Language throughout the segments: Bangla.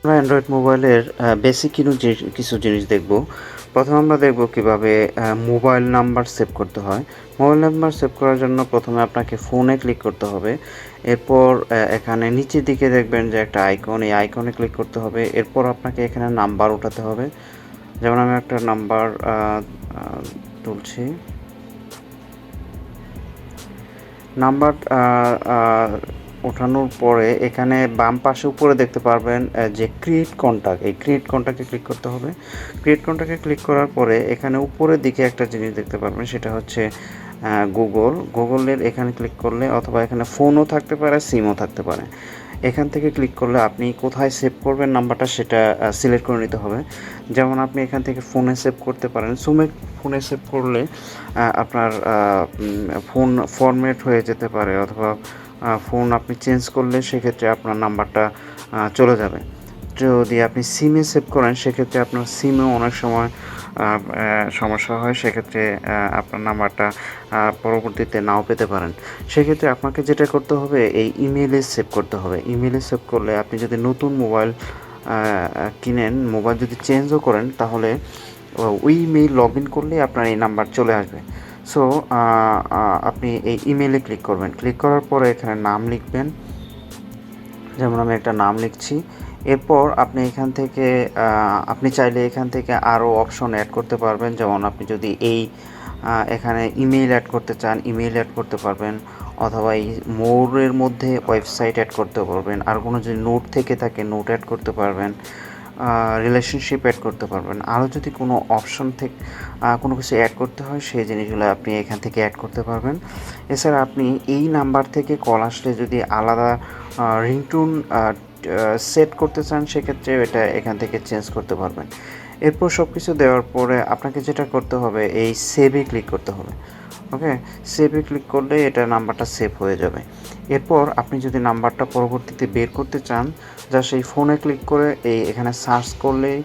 আমরা অ্যান্ড্রয়েড মোবাইলের বেসিক কিছু জিনিস দেখব। প্রথমে আমরা দেখব কিভাবে মোবাইল নাম্বার সেভ করতে হয়। মোবাইল নাম্বার সেভ করার জন্য প্রথমে আপনাকে ফোনে ক্লিক করতে হবে। এরপর এখানে নিচের দিকে দেখবেন যে একটা আইকন, এই আইকনে ক্লিক করতে হবে। এরপর আপনাকে এখানে নাম্বার ওঠাতে হবে। যেমন আমি একটা নাম্বার তুলছি। নাম্বার ওঠানোর পরে এখানে বাম পাশে উপরে দেখতে পারবেন যে ক্রিয়েট কন্টাক্ট, এই ক্রিয়েট কন্টাক্টে ক্লিক করতে হবে। ক্রিয়েট কন্টাক্টে ক্লিক করার পরে এখানে উপরের দিকে একটা জিনিস দেখতে পারবেন, সেটা হচ্ছে গুগলের এখানে ক্লিক করলে, অথবা এখানে ফোনও থাকতে পারে, সিমও থাকতে পারে। এখান থেকে ক্লিক করলে আপনি কোথায় সেভ করবেন নাম্বারটা সেটা সিলেক্ট করে নিতে হবে। যেমন আপনি এখান থেকে ফোনে সেভ করতে পারেন। ফোনে সেভ করলে আপনার ফোন ফরম্যাট হয়ে যেতে পারে, অথবা ফোন আপনি চেঞ্জ করলে সেক্ষেত্রে আপনার নাম্বারটা চলে যাবে। যদি আপনি সিমে সেভ করেন সেক্ষেত্রে আপনার সিমেও অনেক সময় সমস্যা হয়, সেক্ষেত্রে আপনার নাম্বারটা পরবর্তীতে নাও পেতে পারেন। সেক্ষেত্রে আপনাকে যেটা করতে হবে, এই ইমেইলে সেভ করতে হবে। ইমেইলে সেভ করলে আপনি যদি নতুন মোবাইল কিনেন, মোবাইল যদি চেঞ্জও করেন, তাহলে ওই ইমেইল লগ ইন করলেই আপনার এই নাম্বার চলে আসবে। সো আপনি এই ইমেইলে ক্লিক করবেন। ক্লিক করার পরে এখানে নাম লিখবেন, যেমন আমি একটা নাম লিখছি। এরপর আপনি এখান থেকে আপনি চাইলে এখান থেকে আরও অপশন অ্যাড করতে পারবেন। যেমন আপনি যদি এখানে ইমেইল অ্যাড করতে চান, ইমেইল অ্যাড করতে পারবেন, অথবা এই মোরের মধ্যে ওয়েবসাইট অ্যাড করতে পারবেন। আর কোনো যদি নোট থেকে থাকে নোট অ্যাড করতে পারবেন, রিলেশনশিপ অ্যাড করতে পারবেন। আরও যদি কোনো অপশন থেকে কোনো কিছু অ্যাড করতে হয়, সেই জিনিসগুলো আপনি এখান থেকে অ্যাড করতে পারবেন। এছাড়া আপনি এই নাম্বার থেকে কল আসলে যদি আলাদা রিংটোন সেট করতে চান, সেক্ষেত্রে এটা এখান থেকে চেঞ্জ করতে পারবেন। এরপর সব কিছু দেওয়ার পরে আপনাকে যেটা করতে হবে, এই সেভে ক্লিক করতে হবে। ওকে, সেভে ক্লিক করলে এটা নাম্বারটা সেভ হয়ে যাবে। এরপর আপনি যদি নাম্বারটা পরবর্তীতে বের করতে চান, যা সেই ফোনে ক্লিক করে এখানে সার্চ করলেই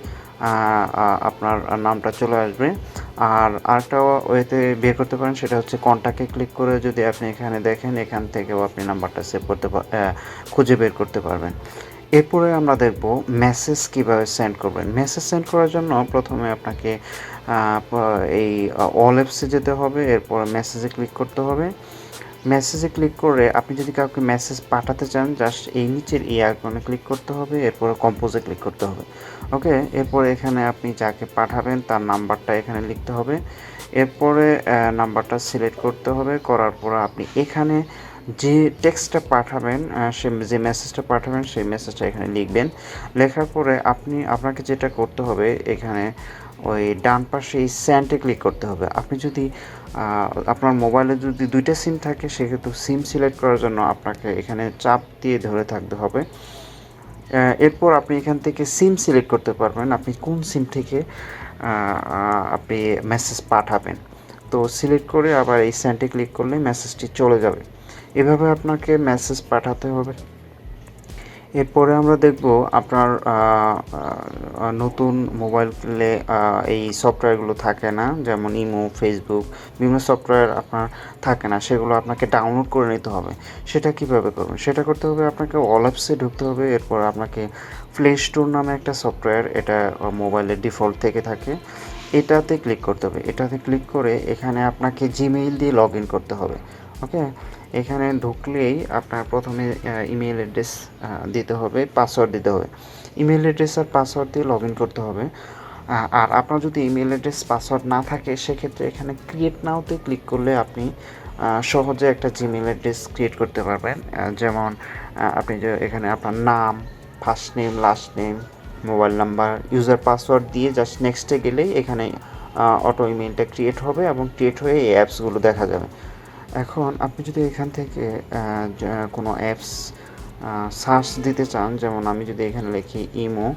আপনার নামটা চলে আসবে। আর আরেকটা ওয়েতে বের করতে পারেন, সেটা হচ্ছে কন্ট্যাক্টে ক্লিক করে যদি আপনি এখানে দেখেন, এখান থেকেও আপনি নাম্বারটা সেভ করতে খুঁজে বের করতে পারবেন। এরপরে আমরা দেখব মেসেজ কীভাবে সেন্ড করবেন। মেসেজ সেন্ড করার জন্য প্রথমে আপনাকে এই অল অ্যাপসে যেতে হবে। এরপর মেসেজে ক্লিক করতে হবে। মেসেজে ক্লিক করে আপনি যদি কাউকে মেসেজ পাঠাতে চান, জাস্ট এই নিচের এই আইকনে ক্লিক করতে হবে। এরপরে কম্পোজে ক্লিক করতে হবে। ওকে, এরপরে এখানে আপনি যাকে পাঠাবেন তার নাম্বারটা এখানে লিখতে হবে। এরপরে নাম্বারটা সিলেক্ট করতে হবে। করার পর আপনি এখানে যে টেক্সটটা পাঠাবেন, যে মেসেজটা পাঠাবেন সেই মেসেজটা এখানে লিখবেন। লেখার পরে আপনাকে যেটা করতে হবে, এখানে ওই ডান পাশে এই সেন্ডে ক্লিক করতে হবে। আপনি যদি আপনার মোবাইলে যদি দুইটা সিম থাকে, সেক্ষেত্রে সিম সিলেক্ট করার জন্য আপনাকে এখানে চাপ দিয়ে ধরে থাকতে হবে। এরপর আপনি এখান থেকে সিম সিলেক্ট করতে পারবেন, আপনি কোন সিম থেকে আপনি মেসেজ পাঠাবেন। তো সিলেক্ট করে আবার এই সেন্ডে ক্লিক করলে মেসেজটি চলে যাবে। এভাবে আপনাকে মেসেজ পাঠাতে হবে। এরপরে আমরা দেখব আপনার নতুন মোবাইলে এই সফটওয়্যারগুলো থাকে না, যেমন ইমো, ফেসবুক, বিভিন্ন সফটওয়্যার আপনার থাকে না, সেগুলো আপনাকে ডাউনলোড করে নিতে হবে। সেটা কিভাবে করবেন? সেটা করতে হবে আপনাকে অল অ্যাপসে ঢুকতে হবে। এরপর আপনাকে প্লে স্টোর নামে একটা সফটওয়্যার, এটা মোবাইলের ডিফল্ট থেকে থাকে, এটাতে ক্লিক করতে হবে। এটাতে ক্লিক করে এখানে আপনাকে জিমেইল দিয়ে লগ ইন করতে হবে। ওকে, এখানে ঢুকলেই আপনার প্রথমে ইমেল অ্যাড্রেস দিতে হবে, পাসওয়ার্ড দিতে হবে। ইমেল অ্যাড্রেস আর পাসওয়ার্ড দিয়ে লগ ইন করতে হবে। আর আপনার যদি ইমেল অ্যাড্রেস পাসওয়ার্ড না থাকে, সেক্ষেত্রে এখানে ক্রিয়েট নাওতে ক্লিক করলে আপনি সহজে একটা জিমেল অ্যাড্রেস ক্রিয়েট করতে পারবেন। যেমন আপনি যে এখানে আপনার নাম, first name, last name, mobile number, user password দিয়ে জাস্ট নেক্সটে গেলেই এখানে অটো ইমেলটা ক্রিয়েট হবে, এবং ক্রিয়েট হয়ে এই অ্যাপসগুলো দেখা যাবে। এখন আপনি যদি এখান থেকে কোনো অ্যাপস সার্চ দিতে চান, যেমন আমি যদি এখানে লিখি ইমো,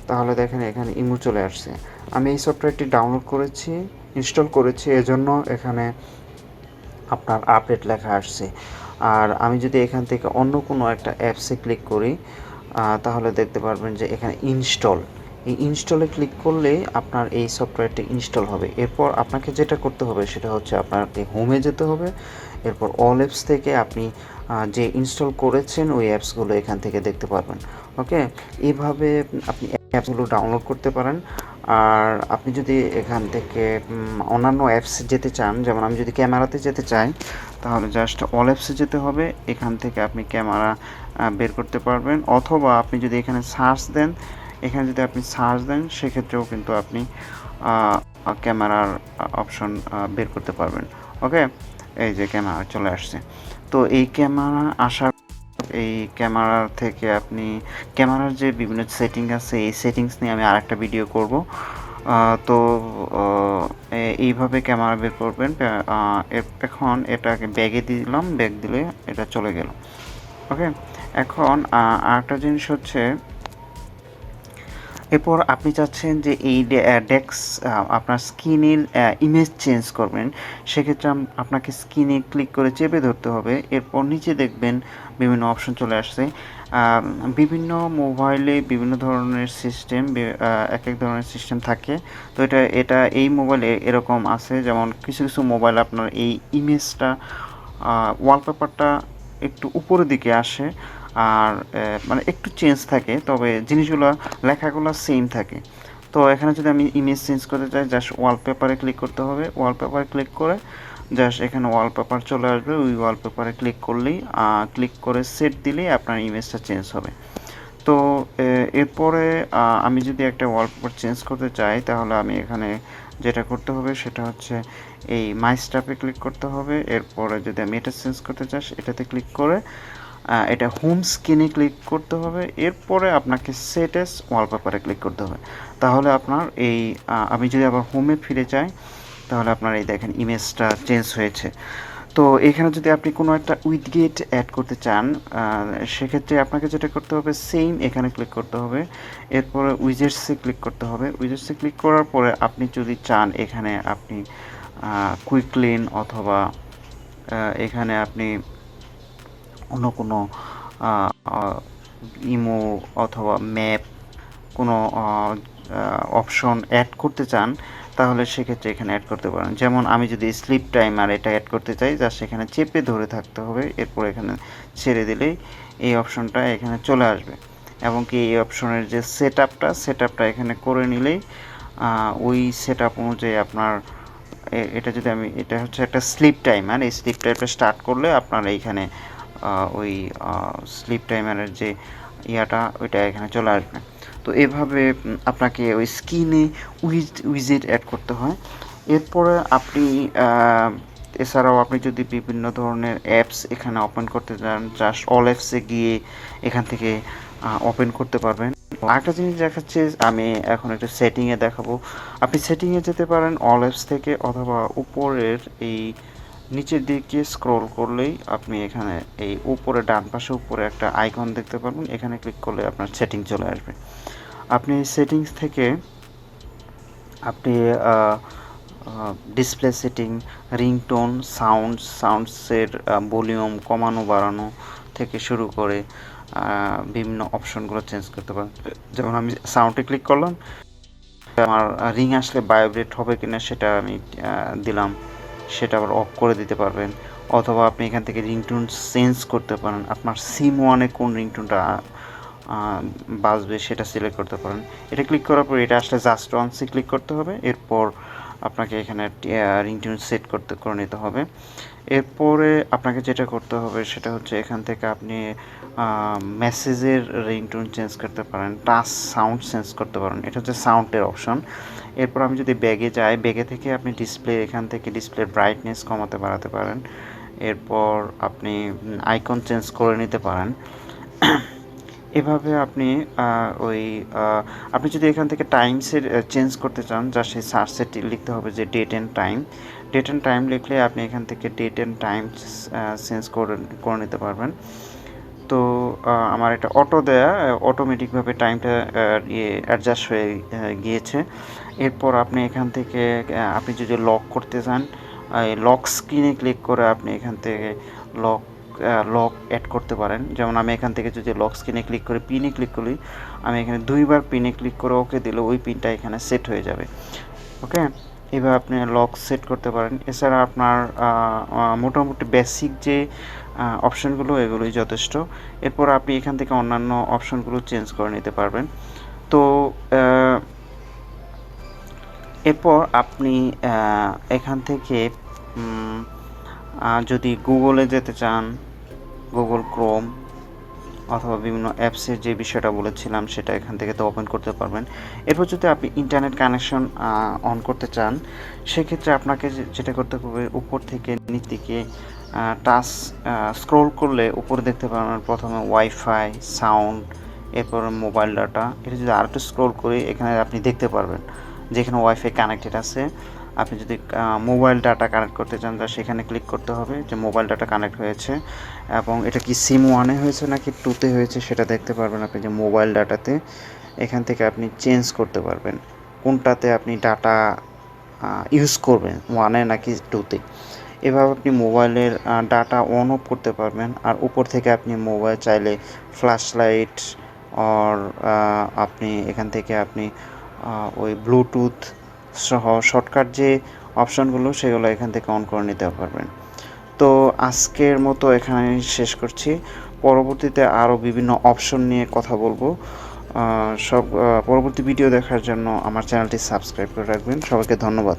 তাহলে দেখেন এখানে ইমো চলে আসছে। আমি এই সফটওয়্যারটি ডাউনলোড করেছি, ইনস্টল করেছি, এজন্য এখানে আপনার আপডেট লেখা আসছে। আর আমি যদি এখান থেকে অন্য কোনো একটা অ্যাপসে ক্লিক করি, তাহলে দেখতে পারবেন যে এখানে এই ইনস্টলে ক্লিক করলেই আপনার এই সফটওয়্যারটি ইনস্টল হবে। এরপর আপনাকে যেটা করতে হবে সেটা হচ্ছে আপনাকে হোমে যেতে হবে। এরপর অল অ্যাপস থেকে আপনি যে ইনস্টল করেছেন ওই অ্যাপসগুলো এখান থেকে দেখতে পারবেন। ওকে, এভাবে আপনি অ্যাপসগুলো ডাউনলোড করতে পারেন। আর আপনি যদি এখান থেকে অন্যান্য অ্যাপস যেতে চান, যেমন আমি যদি ক্যামেরাতে যেতে চাই তাহলে জাস্ট অল অ্যাপসে যেতে হবে। এখান থেকে আপনি ক্যামেরা বের করতে পারবেন, অথবা আপনি যদি এখানে সার্চ দেন, এখানে যদি আপনি সার্চ দেন সেক্ষেত্রেও কিন্তু আপনি ক্যামেরার অপশন বের করতে পারবেন। ওকে, এই যে ক্যামেরা চলে আসছে। তো এই ক্যামেরা আসার এই ক্যামেরা থেকে আপনি ক্যামেরার যে বিভিন্ন সেটিং আছে এই সেটিংস নিয়ে আমি আরেকটা ভিডিও করব। তো এইভাবে ক্যামেরা বের করবেন। এখন এটাকে ব্যাগে দিলাম, ব্যাগ দিলে এটা চলে গেল। ওকে, এখন আরেকটা জিনিস হচ্ছে, এরপর আপনি চাচ্ছেন যে এই ডেক্স আপনার স্ক্রিনের ইমেজ চেঞ্জ করবেন, সেক্ষেত্রে আপনাকে স্ক্রিনে ক্লিক করে চেপে ধরতে হবে। এরপর নিচে দেখবেন বিভিন্ন অপশন চলে আসছে। বিভিন্ন মোবাইলে বিভিন্ন ধরনের সিস্টেম, এক এক ধরনের সিস্টেম থাকে। তো এটা এই মোবাইলে এরকম আছে, যেমন কিছু কিছু মোবাইল আপনার এই ইমেজটা ওয়ালপেপারটা একটু উপরের দিকে আসে, আর মানে একটু চেঞ্জ থাকে, তবে জিনিসগুলো লেখাগুলো সেম থাকে। তো এখানে যদি আমি ইমেজ চেঞ্জ করতে চাই, জাস্ট ওয়ালপেপারে ক্লিক করতে হবে। ওয়ালপেপারে ক্লিক করে জাস্ট এখানে ওয়ালপেপার চলে আসবে, ওই ওয়ালপেপারে ক্লিক করলেই ক্লিক করে সেট দিলেই আপনার ইমেজটা চেঞ্জ হবে। তো এরপরে আমি যদি একটা ওয়ালপেপার চেঞ্জ করতে চাই তাহলে আমি এখানে যেটা করতে হবে সেটা হচ্ছে এই মাই স্টাফে ক্লিক করতে হবে। এরপরে যদি আমি এটা চেঞ্জ করতে চাই এটাতে ক্লিক করে এটা হোম স্ক্রিনে ক্লিক করতে হবে। এরপরে আপনাকে সেট এস ওয়ালপেপারে ক্লিক করতে হবে। তাহলে আপনার এই আমি যদি আবার হোমে ফিরে যাই তাহলে আপনার এই দেখেন ইমেজটা চেঞ্জ হয়েছে। তো এখানে যদি আপনি কোনো একটা উইডগেট অ্যাড করতে চান সেক্ষেত্রে আপনাকে যেটা করতে হবে সেম এখানে ক্লিক করতে হবে। এরপরে উইজেটসে ক্লিক করতে হবে। উইজেটসে ক্লিক করার পরে আপনি যদি চান এখানে আপনি কুইক লিন অথবা এখানে আপনি অন্য কোনো ইমো অথবা ম্যাপ কোনো অপশন অ্যাড করতে চান তাহলে সেক্ষেত্রে এখানে অ্যাড করতে পারেন। যেমন আমি যদি স্লিপ টাইমার এটা অ্যাড করতে চাই, জাস্ট সেখানে চেপে ধরে থাকতে হবে, এরপর এখানে ছেড়ে দিলেই এই অপশনটা এখানে চলে আসবে। এবং কি এই অপশনের যে সেট আপটা এখানে করে নিলেই ওই সেট আপ অনুযায়ী আপনার এটা যদি আমি এটা হচ্ছে একটা স্লিপ টাইমার, এই স্লিপ টাইমটা স্টার্ট করলে আপনার এইখানে ওই স্লিপ টাইমারের যে ওইটা এখানে চলে আসবে। তো এভাবে আপনাকে ওই স্ক্রিনে উইজেট অ্যাড করতে হয়। এরপরে আপনি এছাড়াও আপনি যদি বিভিন্ন ধরনের অ্যাপস এখানে ওপেন করতে চান, জাস্ট অল অ্যাপসে গিয়ে এখান থেকে ওপেন করতে পারবেন। আরেকটা জিনিস দেখাচ্ছে, আমি এখন একটু সেটিংয়ে দেখাবো। আপনি সেটিংয়ে যেতে পারেন অল অ্যাপস থেকে, অথবা উপরের এই নিচের দিকে স্ক্রল করলেই আপনি এখানে এই উপরে ডান পাশে উপরে একটা আইকন দেখতে পারবেন, এখানে ক্লিক করলে আপনার সেটিং চলে আসবে। আপনি সেটিংস থেকে আপনি ডিসপ্লে সেটিং, রিংটোন, সাউন্ডসের ভলিউম কমানো বাড়ানো থেকে শুরু করে বিভিন্ন অপশনগুলো চেঞ্জ করতে পারেন। যেমন আমি সাউন্ডে ক্লিক করলাম, আমার রিং আসলে ভাইব্রেট হবে কিনা সেটা আমি দিলাম, সেটা আবার অফ করে দিতে পারবেন। অথবা আপনি এখান থেকে রিংটোন চেঞ্জ করতে পারেন, আপনার সিম ওয়ানে কোন রিংটোনটা বাজবে সেটা সিলেক্ট করতে পারেন। এটা ক্লিক করার পর এটা আসলে জাস্ট ওয়ান্সে ক্লিক করতে হবে। এরপর আপনাকে এখানে রিংটোন সেট করে নিতে হবে। এরপরে আপনাকে যেটা করতে হবে সেটা হচ্ছে এখান থেকে আপনি মেসেজের রিংটোন চেঞ্জ করতে পারেন, টাচ সাউন্ড চেঞ্জ করতে পারেন, এটা হচ্ছে সাউন্ডের অপশন। এরপর আমি যদি ব্যাগে যাই, ব্যাগে থেকে আপনি এখান থেকে ডিসপ্লের ব্রাইটনেস কমাতে বাড়াতে পারেন। এরপর আপনি আইকন চেঞ্জ করে নিতে পারেন। এভাবে আপনি ওই আপনি যদি এখান থেকে টাইমসের চেঞ্জ করতে চান, যা সেই সার্চে লিখতে হবে যে ডেট অ্যান্ড টাইম লিখলে আপনি এখান থেকে ডেট অ্যান্ড টাইম চেঞ্জ করে নিতে পারবেন। তো আমার এটা অটোমেটিকভাবে টাইমটা অ্যাডজাস্ট হয়ে গিয়েছে। এরপর আপনি এখান থেকে আপনি যদি লক করতে চান, লক স্ক্রিনে ক্লিক করে আপনি এখান থেকে লক লক অ্যাড করতে পারেন। যেমন আমি এখান থেকে যদি লক স্ক্রিনে ক্লিক করি, পিনে ক্লিক করি, আমি এখানে 2 বার পিনে ক্লিক করে ওকে দিলে ওই পিনটা এখানে সেট হয়ে যাবে। ওকে, এভাবে আপনি লক সেট করতে পারেন। এছাড়া আপনার মোটামুটি বেসিক যে অপশনগুলো এগুলোই যথেষ্ট। এরপর আপনি এখান থেকে অন্যান্য অপশনগুলো চেঞ্জ করে নিতে পারবেন। তো এরপর আপনি এখান থেকে যদি গুগলে যেতে চান, গুগল ক্রোম অথবা বিভিন্ন অ্যাপসের যে বিষয়টা বলেছিলাম সেটা এখান থেকে তো ওপেন করতে পারবেন। এরপর যদি আপনি ইন্টারনেট কানেকশন অন করতে চান, সেক্ষেত্রে আপনাকে যেটা করতে হবে, উপর থেকে নিচ দিকে টাচ স্ক্রোল করলে উপরে দেখতে পারবেন প্রথমে ওয়াইফাই, সাউন্ড, এরপর মোবাইল ডাটা। এটা যদি আরেকটু স্ক্রোল করি, এখানে আপনি দেখতে পারবেন যেখানে ওয়াইফাই কানেক্টেড আছে। আপনি যদি মোবাইল ডাটা কানেক্ট করতে চান, তা সেখানে ক্লিক করতে হবে যে মোবাইল ডাটা কানেক্ট হয়েছে, এবং এটা কি সিম 1-এ হয়েছে নাকি 2-তে হয়েছে সেটা দেখতে পারবেন আপনি যে মোবাইল ডাটাতে। এখান থেকে আপনি চেঞ্জ করতে পারবেন কোনটাতে আপনি ডাটা ইউজ করবেন, 1-এ নাকি 2-তে। এভাবে আপনি মোবাইলের ডাটা অন অফ করতে পারবেন। আর উপর থেকে আপনি মোবাইল চাইলে ফ্ল্যাশ লাইট অর আপনি এখান থেকে আপনি ওই ব্লুটুথ সহ শর্টকাট যে অপশানগুলো সেগুলো এখান থেকে অন করে নিতে পারবেন। তো আজকের মতো এখানে শেষ করছি। পরবর্তীতে আরও বিভিন্ন অপশন নিয়ে কথা বলবো। পরবর্তী ভিডিও দেখার জন্য আমার চ্যানেলটি সাবস্ক্রাইব করে রাখবেন। সবাইকে ধন্যবাদ।